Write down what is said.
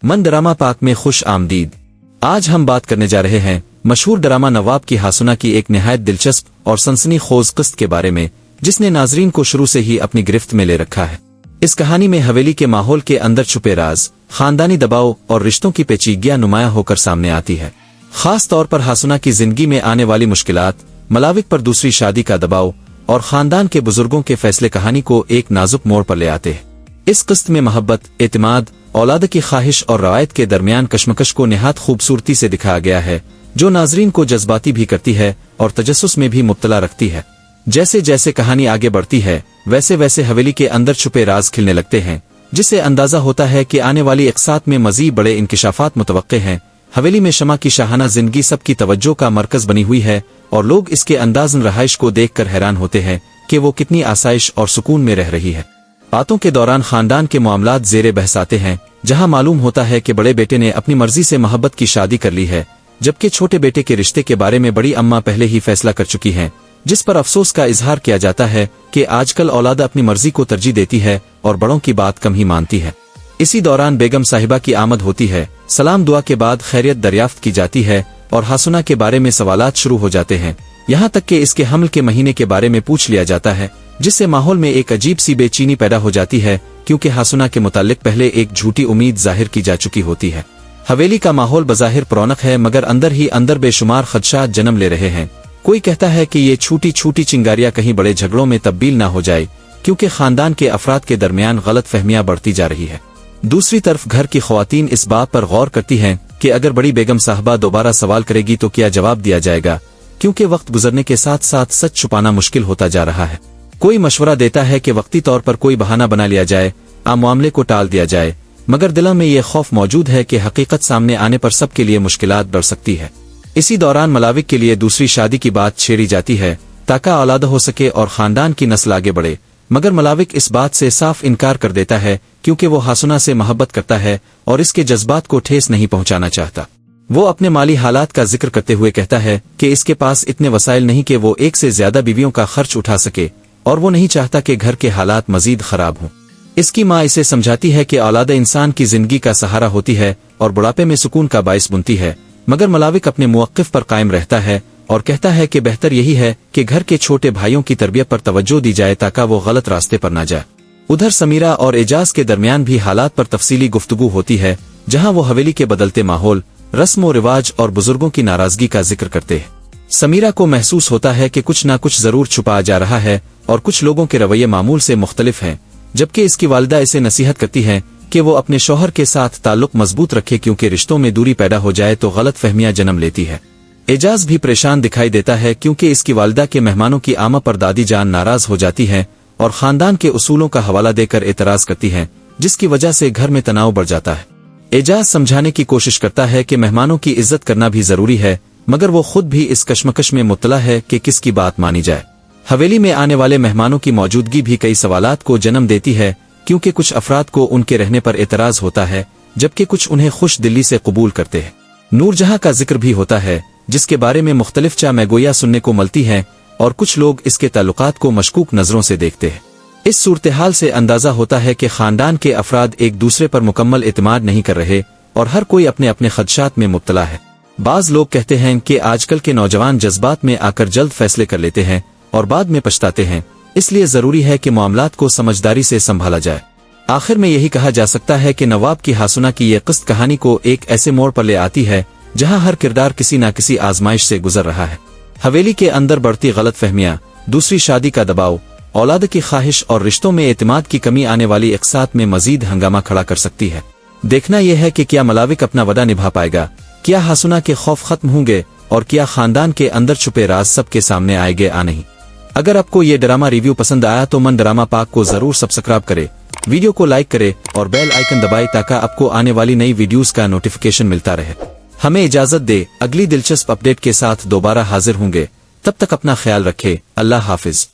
من ڈرامہ پاک میں خوش آمدید۔ آج ہم بات کرنے جا رہے ہیں مشہور ڈرامہ نواب کی ہاسنا کی ایک نہایت دلچسپ اور سنسنی خیز قسط کے بارے میں، جس نے ناظرین کو شروع سے ہی اپنی گرفت میں لے رکھا ہے۔ اس کہانی میں حویلی کے ماحول کے اندر چھپے راز، خاندانی دباؤ اور رشتوں کی پیچیدگیاں نمایاں ہو کر سامنے آتی ہے۔ خاص طور پر ہاسنا کی زندگی میں آنے والی مشکلات، ملاوک پر دوسری شادی کا دباؤ اور خاندان کے بزرگوں کے فیصلے کہانی کو ایک نازک موڑ پر لے آتے ہیں۔ اس قسط میں محبت، اعتماد، اولاد کی خواہش اور روایت کے درمیان کشمکش کو نہایت خوبصورتی سے دکھایا گیا ہے، جو ناظرین کو جذباتی بھی کرتی ہے اور تجسس میں بھی مبتلا رکھتی ہے۔ جیسے جیسے کہانی آگے بڑھتی ہے، ویسے ویسے حویلی کے اندر چھپے راز کھلنے لگتے ہیں، جس سے اندازہ ہوتا ہے کہ آنے والی اقساط میں مزید بڑے انکشافات متوقع ہیں۔ حویلی میں شمع کی شاہانہ زندگی سب کی توجہ کا مرکز بنی ہوئی ہے، اور لوگ اس کے انداز رہائش کو دیکھ کر حیران ہوتے ہیں کہ وہ کتنی آسائش اور سکون میں رہ رہی ہے۔ باتوں کے دوران خاندان کے معاملات زیر بحث آتے ہیں، جہاں معلوم ہوتا ہے کہ بڑے بیٹے نے اپنی مرضی سے محبت کی شادی کر لی ہے، جبکہ چھوٹے بیٹے کے رشتے کے بارے میں بڑی اماں پہلے ہی فیصلہ کر چکی ہیں، جس پر افسوس کا اظہار کیا جاتا ہے کہ آج کل اولاد اپنی مرضی کو ترجیح دیتی ہے اور بڑوں کی بات کم ہی مانتی ہے۔ اسی دوران بیگم صاحبہ کی آمد ہوتی ہے، سلام دعا کے بعد خیریت دریافت کی جاتی ہے اور ہاسنا کے بارے میں سوالات شروع ہو جاتے ہیں، یہاں تک کہ اس کے حمل کے مہینے کے بارے میں پوچھ لیا جاتا ہے، جس سے ماحول میں ایک عجیب سی بے چینی پیدا ہو جاتی ہے، کیونکہ ہاسنا کے متعلق پہلے ایک جھوٹی امید ظاہر کی جا چکی ہوتی ہے۔ حویلی کا ماحول بظاہر پرونق ہے، مگر اندر ہی اندر بے شمار خدشات جنم لے رہے ہیں۔ کوئی کہتا ہے کہ یہ چھوٹی چھوٹی چنگاریاں کہیں بڑے جھگڑوں میں تبدیل نہ ہو جائے، کیونکہ خاندان کے افراد کے درمیان غلط فہمیاں بڑھتی جا رہی ہے۔ دوسری طرف گھر کی خواتین اس بات پر غور کرتی ہیں کہ اگر بڑی بیگم صاحبہ دوبارہ سوال کرے گی تو کیا جواب دیا جائے گا، کیونکہ وقت گزرنے کے ساتھ ساتھ سچ چھپانا مشکل ہوتا جا رہا ہے۔ کوئی مشورہ دیتا ہے کہ وقتی طور پر کوئی بہانہ بنا لیا جائے، معاملے کو ٹال دیا جائے، مگر دلوں میں یہ خوف موجود ہے کہ حقیقت سامنے آنے پر سب کے لیے مشکلات بڑھ سکتی ہے۔ اسی دوران ملاوک کے لیے دوسری شادی کی بات چھیڑی جاتی ہے تاکہ اولاد ہو سکے اور خاندان کی نسل آگے بڑھے، مگر ملاوک اس بات سے صاف انکار کر دیتا ہے، کیونکہ وہ ہاسنا سے محبت کرتا ہے اور اس کے جذبات کو ٹھیس نہیں پہنچانا چاہتا۔ وہ اپنے مالی حالات کا ذکر کرتے ہوئے کہتا ہے کہ اس کے پاس اتنے وسائل نہیں کہ وہ ایک سے زیادہ بیویوں کا خرچ اٹھا سکے، اور وہ نہیں چاہتا کہ گھر کے حالات مزید خراب ہوں۔ اس کی ماں اسے سمجھاتی ہے کہ اولاد انسان کی زندگی کا سہارا ہوتی ہے اور بڑھاپے میں سکون کا باعث بنتی ہے، مگر ملاوک اپنے موقف پر قائم رہتا ہے اور کہتا ہے کہ بہتر یہی ہے کہ گھر کے چھوٹے بھائیوں کی تربیت پر توجہ دی جائے تاکہ وہ غلط راستے پر نہ جائے۔ ادھر سمیرہ اور اعجاز کے درمیان بھی حالات پر تفصیلی گفتگو ہوتی ہے، جہاں وہ حویلی کے بدلتے ماحول، رسم و رواج اور بزرگوں کی ناراضگی کا ذکر کرتے ہیں۔ سمیرہ کو محسوس ہوتا ہے کہ کچھ نہ کچھ ضرور چھپایا جا رہا ہے اور کچھ لوگوں کے رویے معمول سے مختلف ہیں، جبکہ اس کی والدہ اسے نصیحت کرتی ہے کہ وہ اپنے شوہر کے ساتھ تعلق مضبوط رکھے، کیونکہ رشتوں میں دوری پیدا ہو جائے تو غلط فہمیاں جنم لیتی ہے۔ اعجاز بھی پریشان دکھائی دیتا ہے، کیونکہ اس کی والدہ کے مہمانوں کی آمد پر دادی جان ناراض ہو جاتی ہے اور خاندان کے اصولوں کا حوالہ دے کر اعتراض کرتی ہے، جس کی وجہ سے گھر میں تناؤ بڑھ جاتا ہے۔ اعجاز سمجھانے کی کوشش کرتا ہے کہ مہمانوں کی عزت کرنا بھی ضروری ہے، مگر وہ خود بھی اس کشمکش میں مبتلا ہے کہ کس کی بات مانی جائے۔ حویلی میں آنے والے مہمانوں کی موجودگی بھی کئی سوالات کو جنم دیتی ہے، کیونکہ کچھ افراد کو ان کے رہنے پر اعتراض ہوتا ہے، جبکہ کچھ انہیں خوش دلی سے قبول کرتے ہیں۔ نور جہاں کا ذکر بھی ہوتا ہے، جس کے بارے میں مختلف چامگویاں سننے کو ملتی ہیں، اور کچھ لوگ اس کے تعلقات کو مشکوک نظروں سے دیکھتے ہیں۔ اس صورتحال سے اندازہ ہوتا ہے کہ خاندان کے افراد ایک دوسرے پر مکمل اعتماد نہیں کر رہے اور ہر کوئی اپنے اپنے خدشات میں مبتلا ہے۔ بعض لوگ کہتے ہیں کہ آج کل کے نوجوان جذبات میں آ کر جلد فیصلے کر لیتے ہیں اور بعد میں پچھتاتے ہیں، اس لیے ضروری ہے کہ معاملات کو سمجھداری سے سنبھالا جائے۔ آخر میں یہی کہا جا سکتا ہے کہ نواب کی ہاسنا کی یہ قسط کہانی کو ایک ایسے موڑ پر لے آتی ہے جہاں ہر کردار کسی نہ کسی آزمائش سے گزر رہا ہے۔ حویلی کے اندر بڑھتی غلط فہمیاں، دوسری شادی کا دباؤ، اولاد کی خواہش اور رشتوں میں اعتماد کی کمی آنے والی اقساط میں مزید ہنگامہ کھڑا کر سکتی ہے۔ دیکھنا یہ ہے کہ کیا ملاوک اپنا وعدہ نبھا پائے گا، کیا ہاسنا کے خوف ختم ہوں گے، اور کیا خاندان کے اندر چھپے راز سب کے سامنے آئے گے نہیں۔ اگر آپ کو یہ ڈرامہ ریویو پسند آیا تو من ڈرامہ پاک کو ضرور سبسکرائب کرے، ویڈیو کو لائک کرے اور بیل آئیکن دبائے تاکہ آپ کو آنے والی نئی ویڈیوز کا نوٹیفیکیشن ملتا رہے۔ ہمیں اجازت دے، اگلی دلچسپ اپڈیٹ کے ساتھ دوبارہ حاضر ہوں گے، تب تک اپنا خیال رکھے، اللہ حافظ۔